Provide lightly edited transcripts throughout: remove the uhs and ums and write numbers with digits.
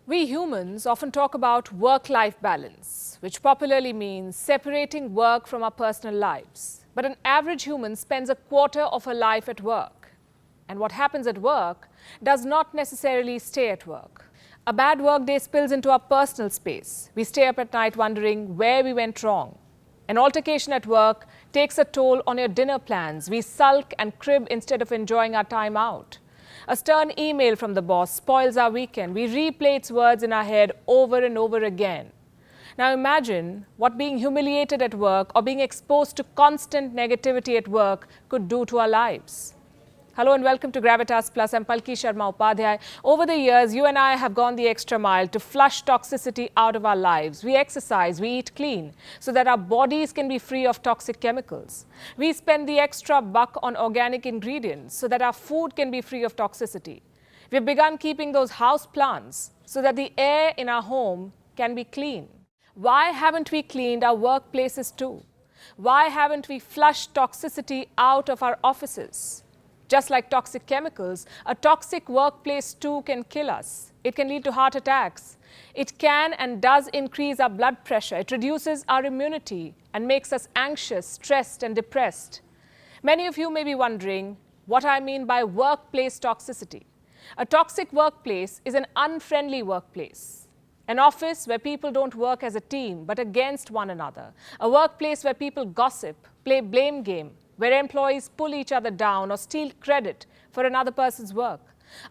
We humans often talk about work-life balance, which popularly means separating work from our personal lives. But an average human spends a quarter of her life at work. And what happens at work does not necessarily stay at work. A bad work day spills into our personal space. We stay up at night wondering where we went wrong. An altercation at work takes a toll on your dinner plans. We sulk and crib instead of enjoying our time out. A stern email from the boss spoils our weekend. We replay its words in our head over and over again. Now imagine what being humiliated at work or being exposed to constant negativity at work could do to our lives. Hello and welcome to Gravitas Plus. I'm Palki Sharma Upadhyay. Over the years, you and I have gone the extra mile to flush toxicity out of our lives. We exercise, we eat clean, so that our bodies can be free of toxic chemicals. We spend the extra buck on organic ingredients, so that our food can be free of toxicity. We've begun keeping those house plants, so that the air in our home can be clean. Why haven't we cleaned our workplaces too? Why haven't we flushed toxicity out of our offices? Just like toxic chemicals, a toxic workplace too can kill us. It can lead to heart attacks. It can and does increase our blood pressure. It reduces our immunity and makes us anxious, stressed, and depressed. Many of you may be wondering what I mean by workplace toxicity. A toxic workplace is an unfriendly workplace. An office where people don't work as a team but against one another. A workplace where people gossip, play blame game, where employees pull each other down or steal credit for another person's work.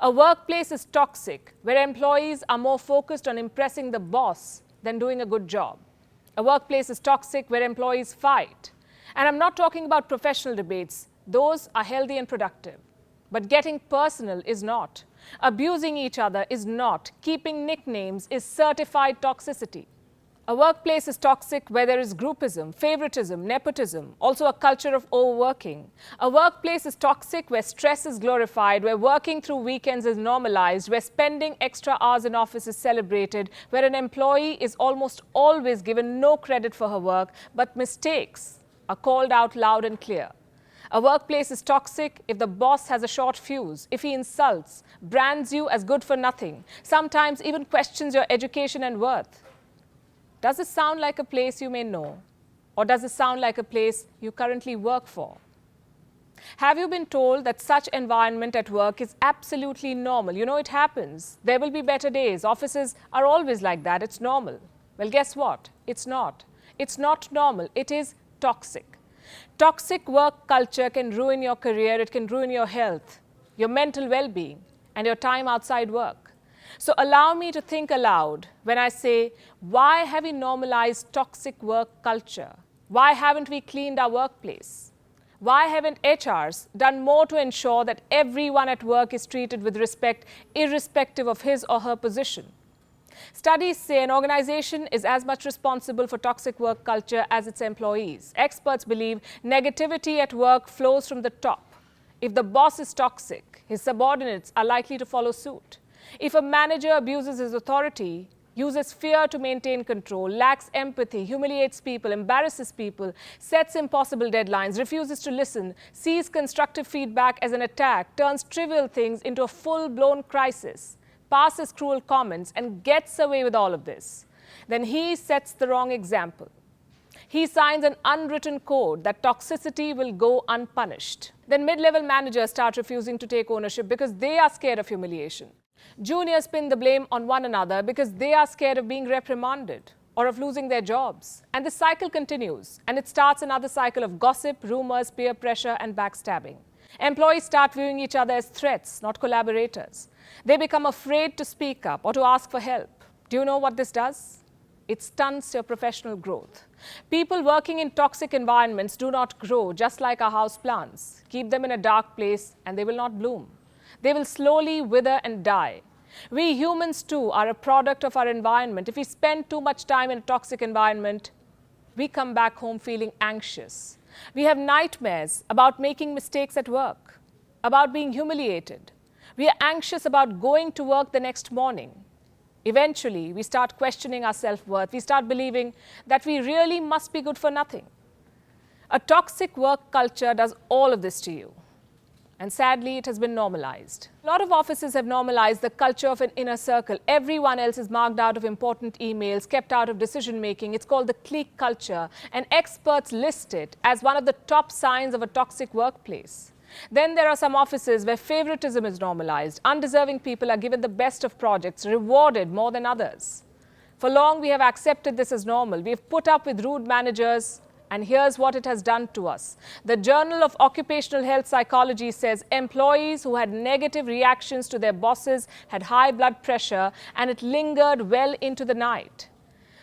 A workplace is toxic, where employees are more focused on impressing the boss than doing a good job. A workplace is toxic, where employees fight. And I'm not talking about professional debates. Those are healthy and productive. But getting personal is not. Abusing each other is not. Keeping nicknames is certified toxicity. A workplace is toxic where there is groupism, favoritism, nepotism, also a culture of overworking. A workplace is toxic where stress is glorified, where working through weekends is normalized, where spending extra hours in office is celebrated, where an employee is almost always given no credit for her work, but mistakes are called out loud and clear. A workplace is toxic if the boss has a short fuse, if he insults, brands you as good for nothing, sometimes even questions your education and worth. Does this sound like a place you may know? Or does it sound like a place you currently work for? Have you been told that such environment at work is absolutely normal? You know, it happens. There will be better days. Offices are always like that. It's normal. Well, guess what? It's not. It's not normal. It is toxic. Toxic work culture can ruin your career. It can ruin your health, your mental well-being, and your time outside work. So allow me to think aloud when I say, why have we normalized toxic work culture? Why haven't we cleaned our workplace? Why haven't HRs done more to ensure that everyone at work is treated with respect, irrespective of his or her position? Studies say an organization is as much responsible for toxic work culture as its employees. Experts believe negativity at work flows from the top. If the boss is toxic, his subordinates are likely to follow suit. If a manager abuses his authority, uses fear to maintain control, lacks empathy, humiliates people, embarrasses people, sets impossible deadlines, refuses to listen, sees constructive feedback as an attack, turns trivial things into a full-blown crisis, passes cruel comments, and gets away with all of this, then he sets the wrong example. He signs an unwritten code that toxicity will go unpunished. Then mid-level managers start refusing to take ownership because they are scared of humiliation. Juniors pin the blame on one another because they are scared of being reprimanded or of losing their jobs. And the cycle continues, and it starts another cycle of gossip, rumors, peer pressure, and backstabbing. Employees start viewing each other as threats, not collaborators. They become afraid to speak up or to ask for help. Do you know what this does? It stunts your professional growth. People working in toxic environments do not grow, just like our house plants. Keep them in a dark place and they will not bloom. They will slowly wither and die. We humans too are a product of our environment. If we spend too much time in a toxic environment, we come back home feeling anxious. We have nightmares about making mistakes at work, about being humiliated. We are anxious about going to work the next morning. Eventually, we start questioning our self-worth. We start believing that we really must be good for nothing. A toxic work culture does all of this to you. And sadly, it has been normalized. A lot of offices have normalized the culture of an inner circle. Everyone else is marked out of important emails, kept out of decision-making. It's called the clique culture, and experts list it as one of the top signs of a toxic workplace. Then there are some offices where favouritism is normalized. Undeserving people are given the best of projects, rewarded more than others. For long, we have accepted this as normal. We have put up with rude managers, and here's what it has done to us. The Journal of Occupational Health Psychology says employees who had negative reactions to their bosses had high blood pressure, and it lingered well into the night.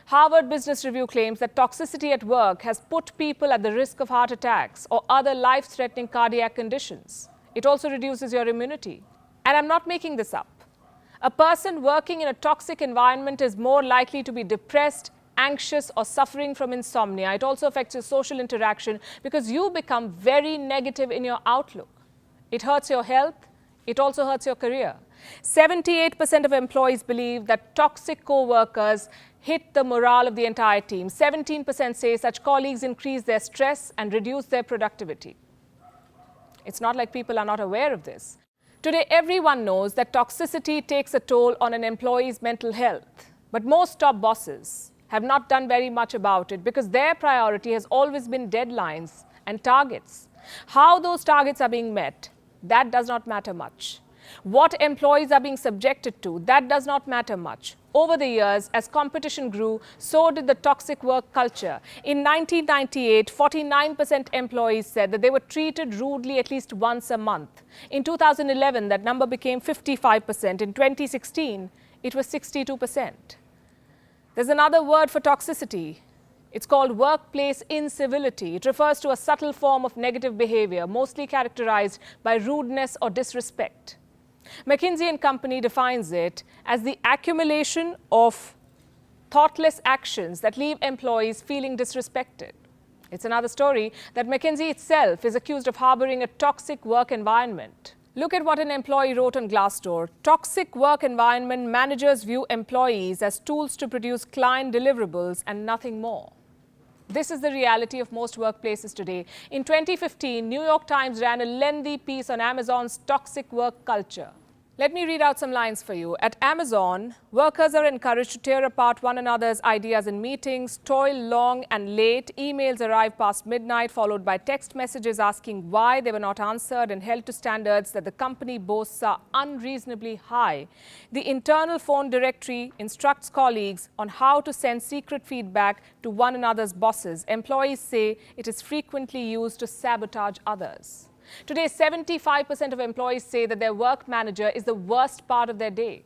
Harvard Business Review claims that toxicity at work has put people at the risk of heart attacks or other life-threatening cardiac conditions. It also reduces your immunity. And I'm not making this up. A person working in a toxic environment is more likely to be depressed, anxious, or suffering from insomnia. It also affects your social interaction because you become very negative in your outlook. It hurts your health. It also hurts your career. 78% of employees believe that toxic co-workers hit the morale of the entire team. 17% say such colleagues increase their stress and reduce their productivity. It's not like people are not aware of this. Today, everyone knows that toxicity takes a toll on an employee's mental health. But most top bosses have not done very much about it because their priority has always been deadlines and targets. How those targets are being met, that does not matter much. What employees are being subjected to, that does not matter much. Over the years, as competition grew, so did the toxic work culture. In 1998, 49% employees said that they were treated rudely at least once a month. In 2011, that number became 55%. In 2016, it was 62%. There's another word for toxicity. It's called workplace incivility. It refers to a subtle form of negative behavior, mostly characterized by rudeness or disrespect. McKinsey & Company defines it as the accumulation of thoughtless actions that leave employees feeling disrespected. It's another story that McKinsey itself is accused of harboring a toxic work environment. Look at what an employee wrote on Glassdoor. Toxic work environment, managers view employees as tools to produce client deliverables and nothing more. This is the reality of most workplaces today. In 2015, New York Times ran a lengthy piece on Amazon's toxic work culture. Let me read out some lines for you. At Amazon, workers are encouraged to tear apart one another's ideas in meetings, toil long and late. Emails arrive past midnight, followed by text messages asking why they were not answered, and held to standards that the company boasts are unreasonably high. The internal phone directory instructs colleagues on how to send secret feedback to one another's bosses. Employees say it is frequently used to sabotage others. Today, 75% of employees say that their work manager is the worst part of their day.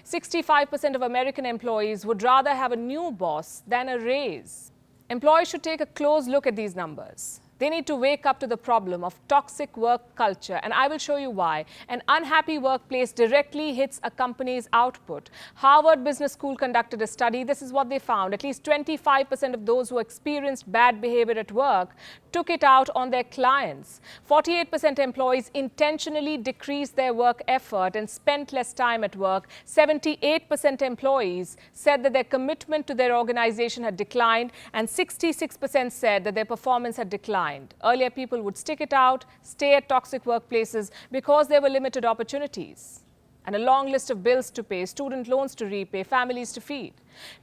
65% of American employees would rather have a new boss than a raise. Employees should take a close look at these numbers. They need to wake up to the problem of toxic work culture, and I will show you why. An unhappy workplace directly hits a company's output. Harvard Business School conducted a study. This is what they found. At least 25% of those who experienced bad behavior at work took it out on their clients. 48% employees intentionally decreased their work effort and spent less time at work. 78% employees said that their commitment to their organization had declined, and 66% said that their performance had declined. Earlier, people would stick it out, stay at toxic workplaces because there were limited opportunities and a long list of bills to pay, student loans to repay, families to feed.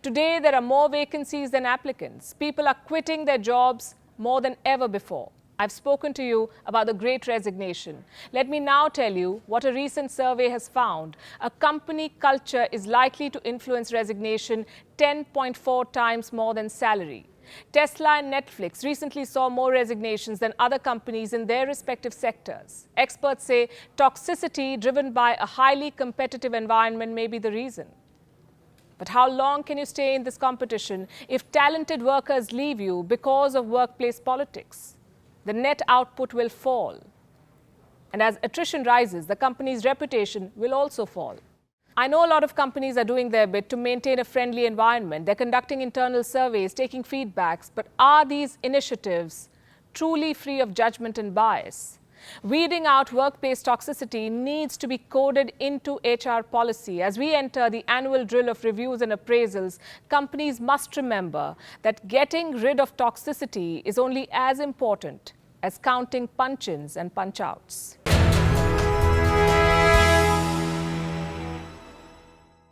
Today, there are more vacancies than applicants. People are quitting their jobs more than ever before. I've spoken to you about the Great Resignation. Let me now tell you what a recent survey has found. A company culture is likely to influence resignation 10.4 times more than salary. Tesla and Netflix recently saw more resignations than other companies in their respective sectors. Experts say toxicity driven by a highly competitive environment may be the reason. But how long can you stay in this competition if talented workers leave you because of workplace politics? The net output will fall. And as attrition rises, the company's reputation will also fall. I know a lot of companies are doing their bit to maintain a friendly environment. They're conducting internal surveys, taking feedbacks. But are these initiatives truly free of judgment and bias? Weeding out workplace toxicity needs to be coded into HR policy. As we enter the annual drill of reviews and appraisals, companies must remember that getting rid of toxicity is only as important as counting punch-ins and punch-outs.